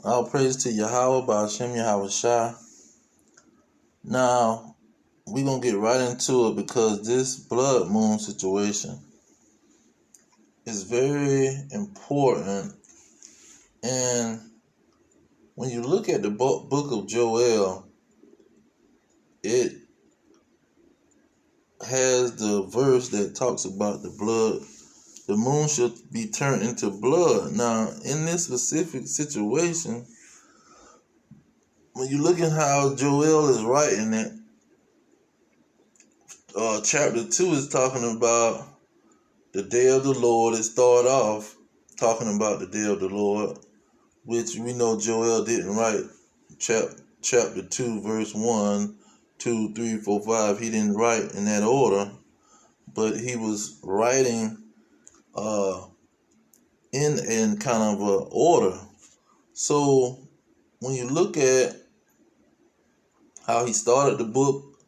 All praise to Yahweh by Hashem Yahweh Shai. Now, we're going to get right into it because this blood moon situation is very important. And when you look at the book of Joel, it has the verse that talks about the blood. The moon should be turned into blood. Now, in this specific situation, when you look at how Joel is writing it, chapter 2 is talking about the day of the Lord. It started off talking about the day of the Lord, which we know Joel didn't write. Chapter 2, verse 1, 2, 3, 4, 5. He didn't write in that order, but he was writing in kind of a order. So when you look at how he started the book,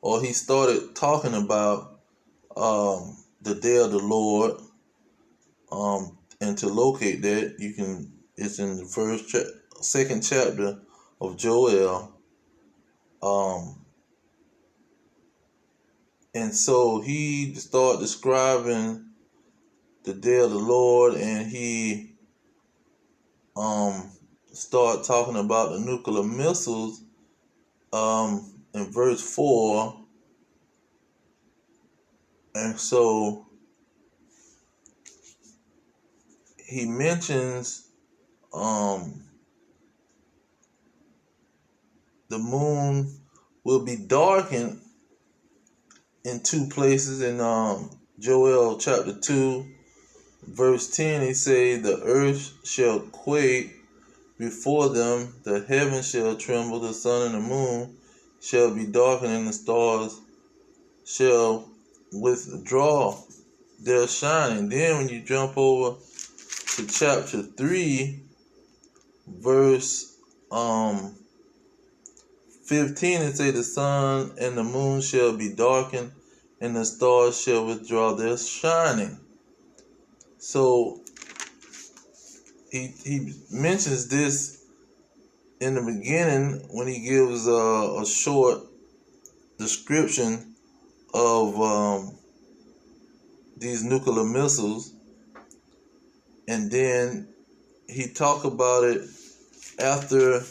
or he started talking about the day of the Lord, and to locate that, it's in the second chapter of Joel, and so he started describing the day of the Lord, and he started talking about the nuclear missiles in verse 4. And so he mentions the moon will be darkened in two places. In Joel chapter 2, verse 10, he say, the earth shall quake before them, the heavens shall tremble, the sun and the moon shall be darkened, and the stars shall withdraw their shining. Then when you jump over to chapter 3, verse 15, it say, the sun and the moon shall be darkened, and the stars shall withdraw their shining. So he mentions this in the beginning when he gives a short description of these nuclear missiles, and then he talk about it after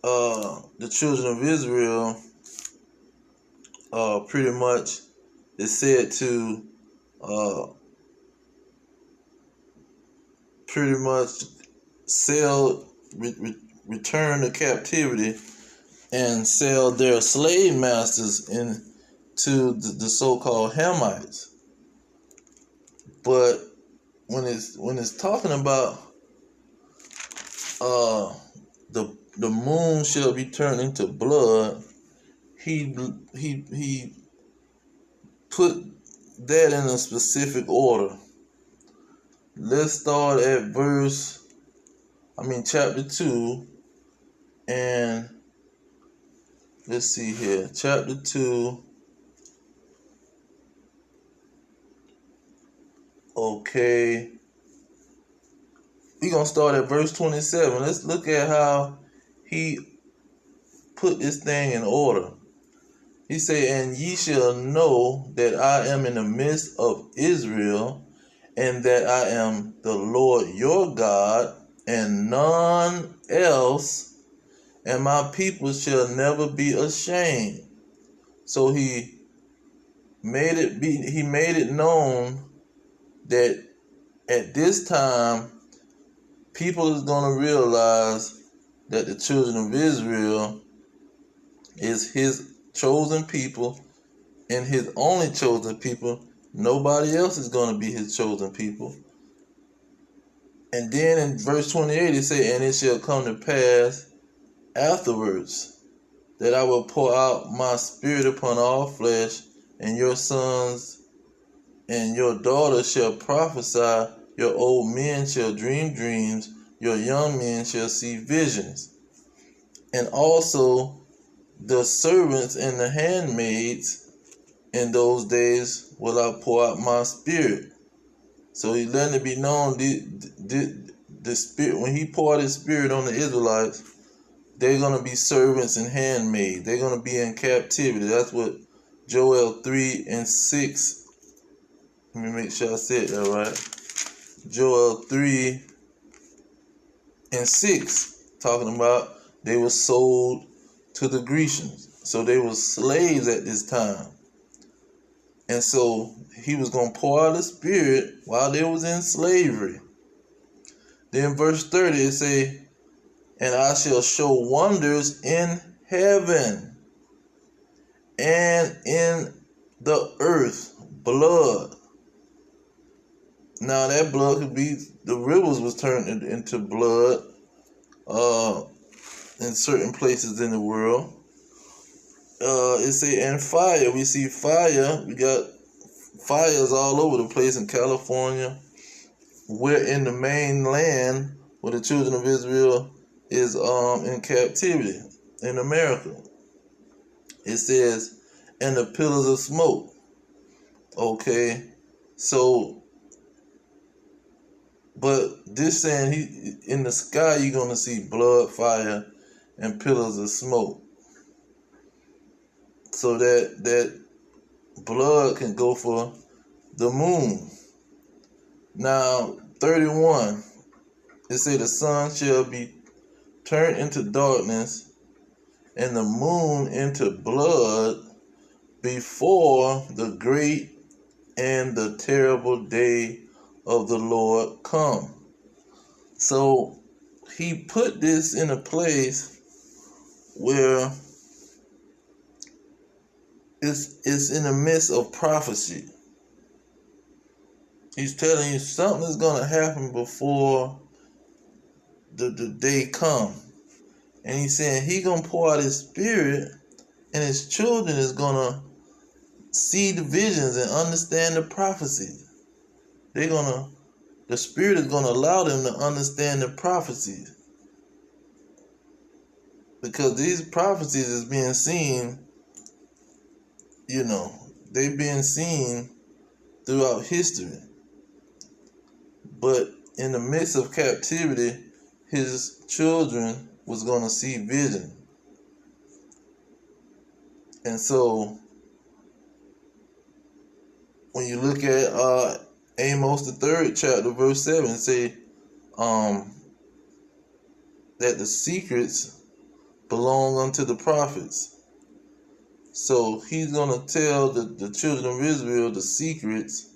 the children of Israel pretty much is said to pretty much return to captivity and sell their slave masters into the so-called Hamites. But when it's talking about the moon shall be turned into blood, he put that in a specific order. Let's start at chapter 2, and let's see here. Chapter 2. Okay. We're going to start at verse 27. Let's look at how he put this thing in order. He said, and ye shall know that I am in the midst of Israel, and that I am the Lord your God, and none else, and my people shall never be ashamed. So he made it known that at this time, people is going to realize that the children of Israel is his chosen people and his only chosen people. Nobody else is going to be his chosen people. And then in verse 28, it say, and it shall come to pass afterwards that I will pour out my spirit upon all flesh, and your sons and your daughters shall prophesy, your old men shall dream dreams, your young men shall see visions. And also the servants and the handmaids in those days will I pour out my spirit. So he letting it be known the spirit, when he poured his spirit on the Israelites, they're going to be servants and handmaids. They're going to be in captivity. That's what Joel 3:6. Let me make sure I said that right. Joel 3:6, talking about they were sold to the Grecians. So they were slaves at this time. And so he was going to pour out the spirit while they was in slavery. Then verse 30, it say, and I shall show wonders in heaven and in the earth, blood. Now that blood could be, the rivers was turned into blood in certain places in the world. It say, and fire. We see fire. We got fires all over the place in California. We're in the mainland where the children of Israel is in captivity in America. It says, and the pillars of smoke. Okay, so, but this saying in the sky you're gonna see blood, fire, and pillars of smoke. So that blood can go for the moon. Now 31, it say the sun shall be turned into darkness and the moon into blood before the great and the terrible day of the Lord come. So he put this in a place where it's in the midst of prophecy. He's telling you something is going to happen before the day come. And he's saying he going to pour out his spirit and his children is going to see the visions and understand the prophecies. The spirit is going to allow them to understand the prophecies. Because these prophecies is being seen, they've been seen throughout history. But in the midst of captivity, his children was going to see vision. And so, when you look at Amos the 3rd chapter, verse 7, say that the secrets belong unto the prophets. So he's going to tell the children of Israel the secrets,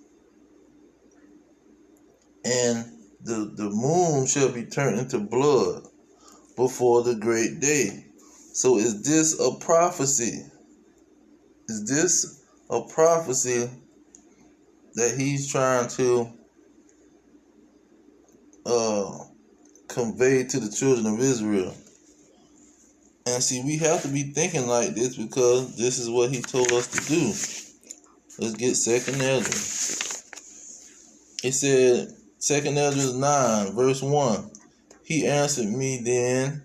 and the moon shall be turned into blood before the great day. So is this a prophecy? Is this a prophecy that he's trying to convey to the children of Israel? And see, we have to be thinking like this because this is what he told us to do. Let's get 2nd Esdras. It said, 2nd Esdras 9, verse 1. He answered me then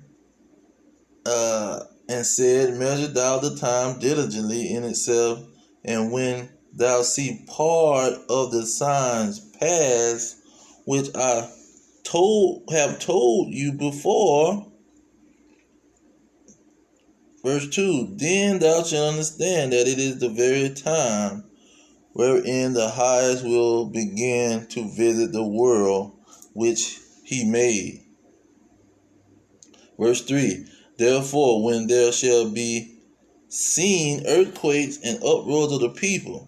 and said, measure thou the time diligently in itself, and when thou see part of the signs pass, which I have told you before. Verse 2, then thou shalt understand that it is the very time wherein the highest will begin to visit the world which he made. Verse 3, therefore when there shall be seen earthquakes and uproars of the people.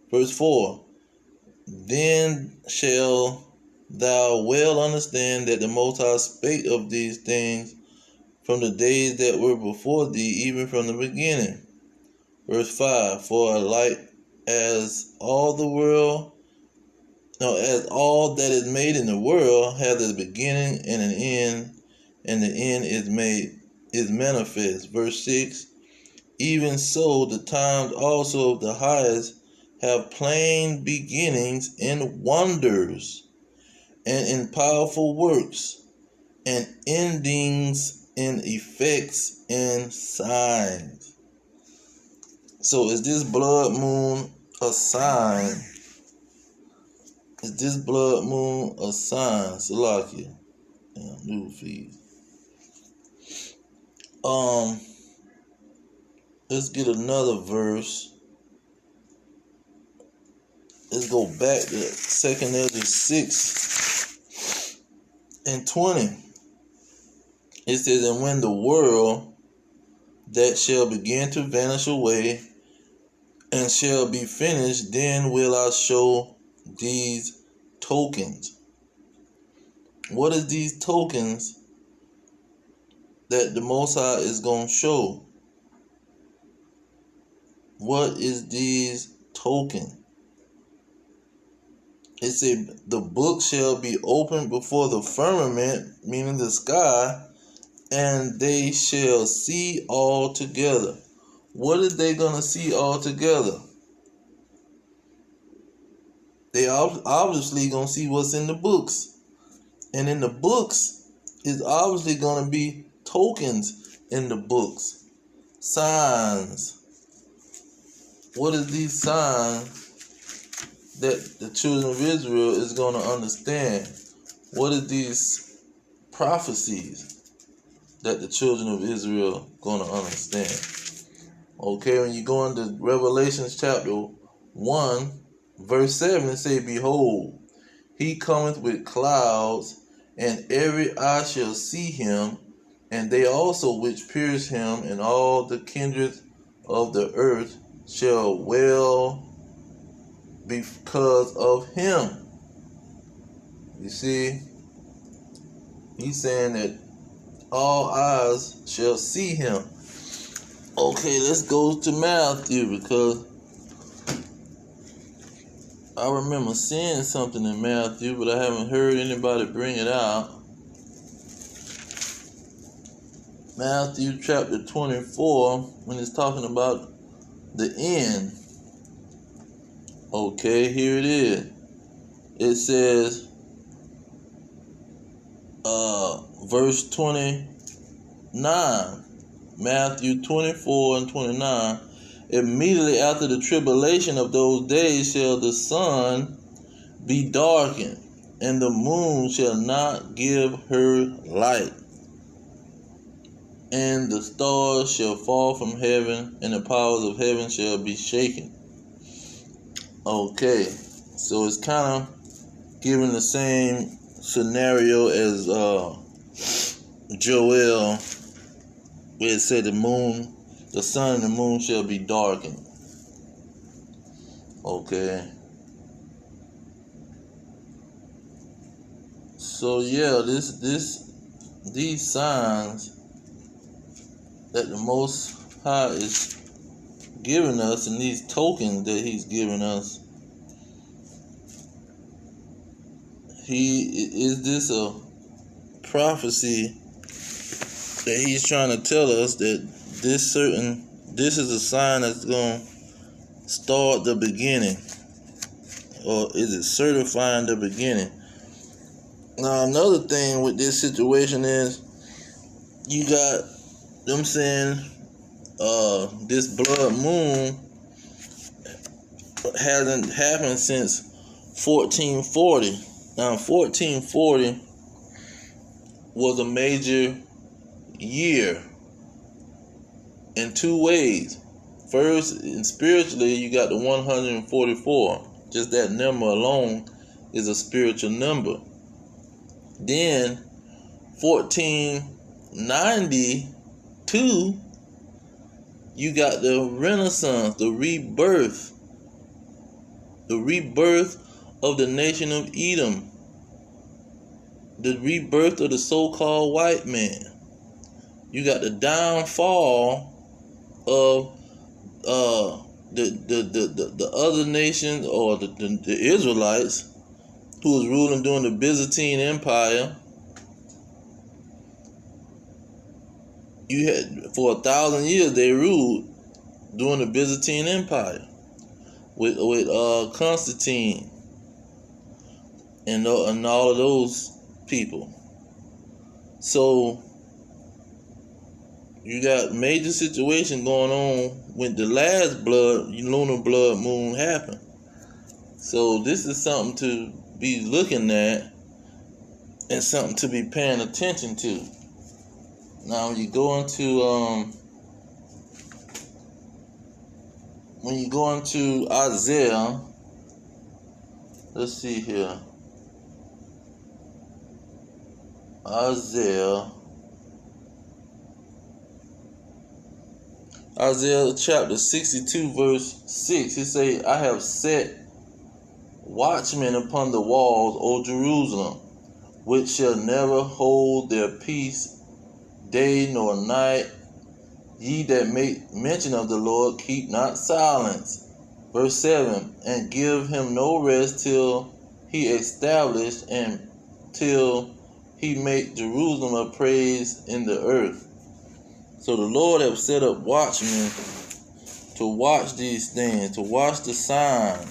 Verse 4, then shall thou well understand that the Most High spake of these things from the days that were before thee, even from the beginning. Verse 5, for like as all that is made in the world hath a beginning and an end, and the end is manifest. Verse 6, even so the times also of the highest have plain beginnings in wonders, and in powerful works, and endings in effects and signs. So is this blood moon a sign? Is this blood moon a sign, Salakia? New feed. Let's get another verse. Let's go back to 2nd Ezra 6:20. It says, and when the world that shall begin to vanish away and shall be finished, then will I show these tokens. What is these tokens that the Most High is going to show? What is these tokens? It said, the book shall be opened before the firmament, meaning the sky, and they shall see all together. What are they going to see all together? They obviously going to see what's in the books. And in the books is obviously going to be tokens in the books. Signs. What is these signs that the children of Israel is going to understand? What are these prophecies that the children of Israel going to understand? Okay, when you go into Revelation chapter 1, verse 7, it say, behold, he cometh with clouds, and every eye shall see him, and they also which pierced him, and all the kindreds of the earth shall wail because of him. You see, he's saying that all eyes shall see him. Okay, let's go to Matthew, because I remember seeing something in Matthew, but I haven't heard anybody bring it out. Matthew chapter 24, when it's talking about the end. Okay, here it is. It says, verse 29, Matthew 24:29. Immediately after the tribulation of those days shall the sun be darkened, and the moon shall not give her light, and the stars shall fall from heaven, and the powers of heaven shall be shaken. Okay, so it's kind of giving the same scenario as Joel, where it said the sun and the moon shall be darkened. Okay. So yeah, these signs that the Most High is giving us, and these tokens that he's giving us, is this a prophecy that he's trying to tell us that this is a sign that's going to start the beginning, or is it certifying the beginning? Now, another thing with this situation is you got them saying this blood moon hasn't happened since 1440. Now, 1440 was a major year in two ways. First, and spiritually, you got the 144. Just that number alone is a spiritual number. Then 1492, you got the Renaissance, the rebirth of the nation of Edom, the rebirth of the so-called white man. You got the downfall of the other nations, or the Israelites, who was ruling during the Byzantine Empire. You had, for 1,000 years, they ruled during the Byzantine Empire with Constantine and all of those people. So you got major situation going on when the last lunar blood moon happened. So this is something to be looking at and something to be paying attention to. Now, when you go into Isaiah, let's see here. Isaiah chapter 62 verse 6, it say, I have set watchmen upon the walls, O Jerusalem, which shall never hold their peace day nor night. Ye that make mention of the Lord, keep not silence. Verse 7, and give him no rest till he establish, and till he make Jerusalem a praise in the earth. So the Lord have set up watchmen to watch these things, to watch the signs,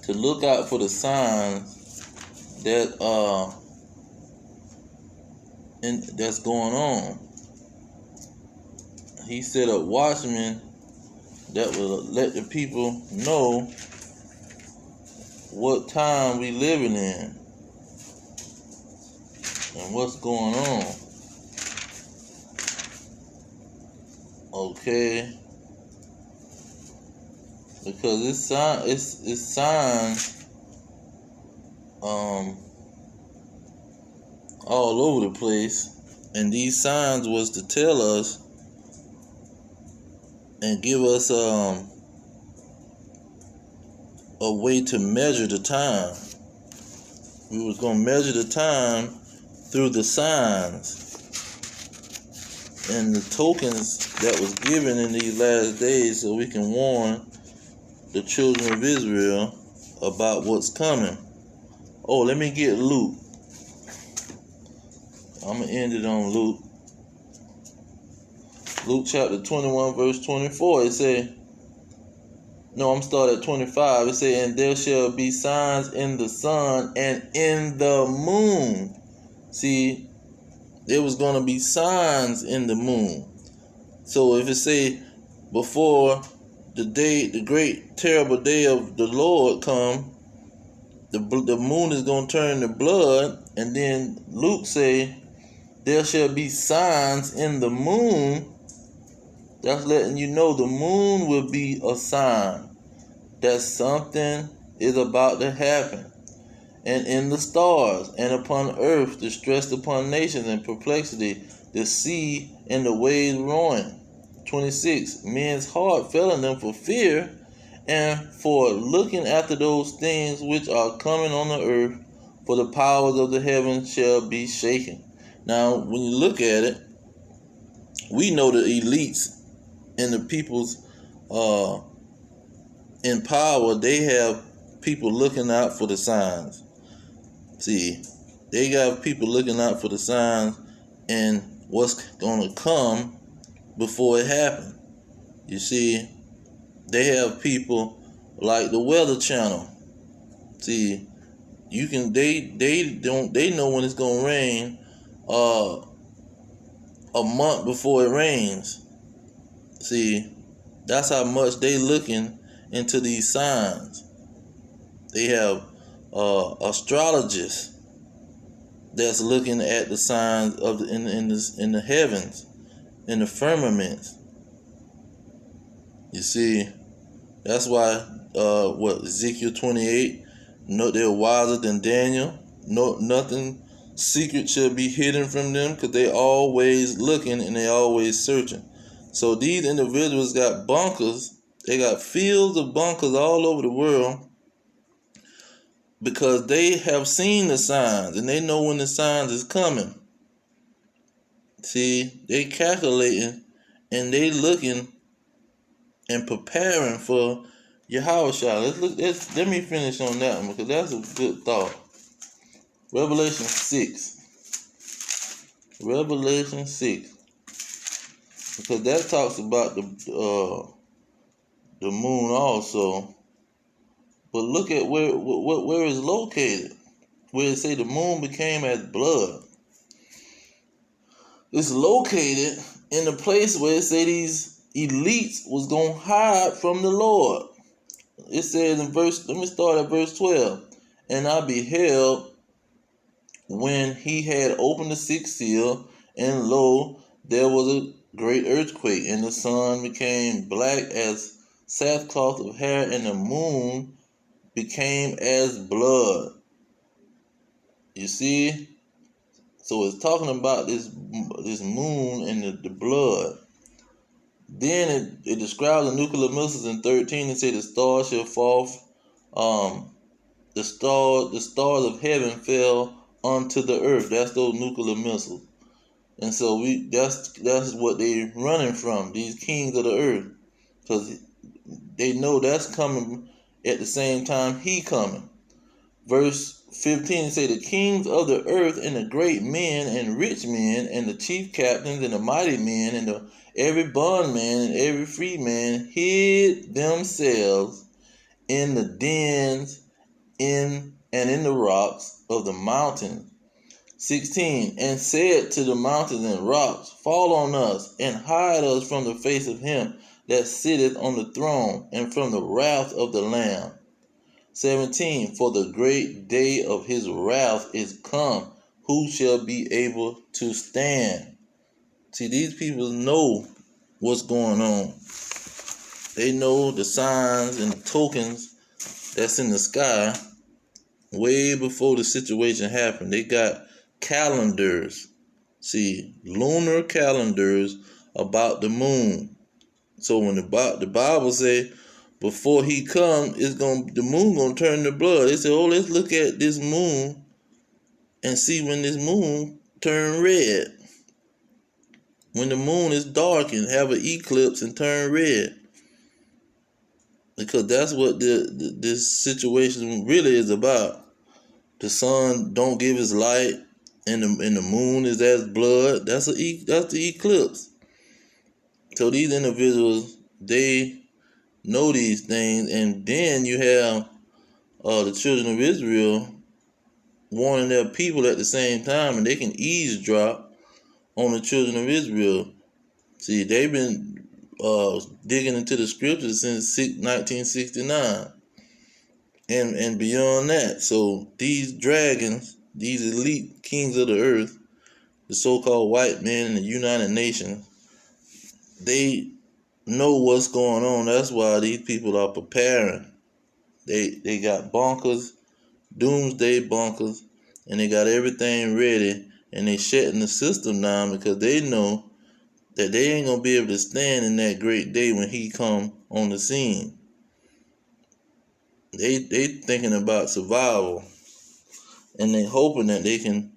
to look out for the signs that's going on. He set up watchmen that will let the people know what time we living in and what's going on. Okay, because it's signs all over the place, and these signs was to tell us and give us a way to measure the time. We was gonna measure the time through the signs and the tokens that was given in these last days, so we can warn the children of Israel about what's coming. Oh, let me get Luke. I'm going to end it on Luke. Luke chapter 21 verse 24. It say, no, I'm starting at 25. It say, and there shall be signs in the sun and in the moon. See, there was going to be signs in the moon. So if it say before the great terrible day of the Lord come, the moon is going to turn to blood. And then Luke say there shall be signs in the moon. That's letting you know the moon will be a sign that something is about to happen. And in the stars, and upon earth, distress upon nations and perplexity, the sea and the waves roaring. 26, men's heart fell in them for fear, and for looking after those things which are coming on the earth, for the powers of the heavens shall be shaken. Now, when you look at it, we know the elites and the people's in power, they have people looking out for the signs. See, they got people looking out for the signs and what's going to come before it happens. You see, they have people like the Weather Channel. See, they know when it's going to rain a month before it rains. See, that's how much they looking into these signs. They have astrologists that's looking at the signs of in the heavens, in the firmaments. You see, that's why Ezekiel 28, no, they're wiser than Daniel. No, nothing secret shall be hidden from them, because they always looking and they always searching. So these individuals got bunkers. They got fields of bunkers all over the world, because they have seen the signs and they know when the signs is coming. See, they calculating and they looking and preparing for Yahushua. Let me finish on that one, because that's a good thought. Revelation 6, because that talks about the moon also. But look at where it's located. Where it say the moon became as blood. It's located in the place where it say these elites was going to hide from the Lord. It says in let me start at verse 12. And I beheld, when he had opened the sixth seal, and lo, there was a great earthquake, and the sun became black as sackcloth of hair, and the moon became as blood. You see? So it's talking about this moon and the blood. Then it describes the nuclear missiles in 13 and say the stars shall fall. The stars of heaven fell onto the earth. That's those nuclear missiles. And so that's what they running from, these kings of the earth, because they know that's coming at the same time he coming. Verse 15 say the kings of the earth and the great men and rich men and the chief captains and the mighty men and every bondman and every free man hid themselves in the dens in the rocks of the mountains. 16 and said to the mountains and rocks, fall on us and hide us from the face of him that sitteth on the throne and from the wrath of the Lamb. 17 for the great day of his wrath is come. Who shall be able to stand? See, these people know what's going on. They know the signs and the tokens that's in the sky way before the situation happened. They got calendars. See, lunar calendars about the moon. So when the Bible say before he come, the moon gonna turn to blood. They say, oh, let's look at this moon and see when this moon turn red. When the moon is dark and have an eclipse and turn red. Because that's what this situation really is about. The sun don't give his light, and the moon is as blood. That's the eclipse. So these individuals, they know these things, and then you have the children of Israel warning their people at the same time, and they can eavesdrop on the children of Israel. See, they've been digging into the scriptures since 1969 and beyond that. So these dragons, these elite kings of the earth, the so-called white men in the United Nations, they know what's going on. That's why these people are preparing. They got bunkers, doomsday bunkers, and they got everything ready, and they shutting the system down because they know that they ain't gonna be able to stand in that great day when he come on the scene. They thinking about survival, and they hoping that they can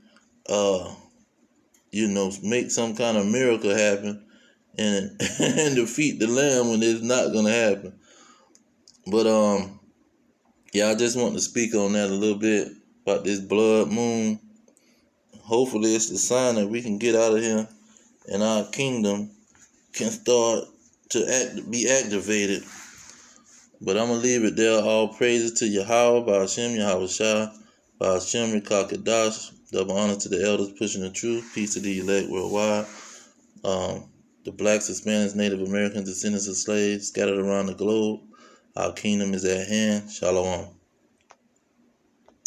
make some kind of miracle happen and and defeat the Lamb when it's not gonna happen. But yeah, I just want to speak on that a little bit about this blood moon. Hopefully it's the sign that we can get out of here and our kingdom can start to be activated. But I'm going to leave it there. All praises to Yahweh, Ba'ashem, Yahweh Shah, Ba'ashem, Rikakadash. Double honor to the elders pushing the truth. Peace to the elect worldwide. The blacks, Hispanics, Native Americans, descendants of slaves scattered around the globe. Our kingdom is at hand. Shalom.